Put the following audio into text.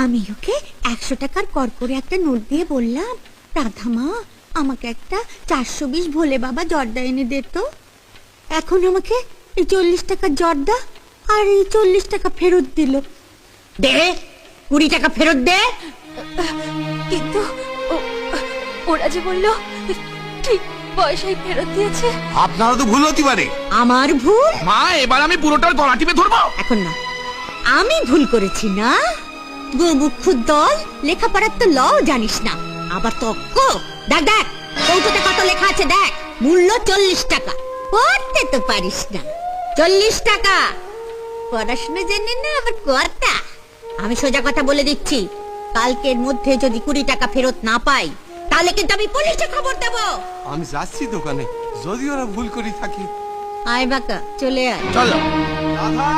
আমি ওকে 100 টাকার কর করে একটা নোট দিয়ে বললাম, রাধা মা আমাকে একটা 420 ভোলে বাবা জর্দা এনে দে তো। এখন আমাকে এই 40 টাকার জর্দা আর এই 40 টাকা ফেরত দিল। দে 20 টাকা ফেরত দে। কিন্তু ওরা যে বললো ঠিক পয়সাই ফেরত দিয়েছে। আপনারও তো ভুল হতে পারে। আমার ভুল? মা এবার আমি পুরোটার গলা টিপে ধরবো। এখন না, আমি ভুল করেছি না? গোমুখুর দল, লেখাপড়ার তো লও জানিস না, আবার তক্ক। দেখ দেখ কৌটোতে কত লেখা আছে দেখ, মূল্য 40 টাকা। পড়তে তো পারিস না, 40 টাকা। পড়াশোনা জানি না আবার কর্তা। আমি সোজা কথা বলে দিচ্ছি, কালকের মধ্যে যদি 20 টাকা ফেরত না পাই তাহলে কিন্তু আমি পুলিশে খবর দেব। আমি যাচ্ছি দোকানে, যদি ওরা ভুল করে থাকি। আয় বাকা চলে আয়। চলো। রাধা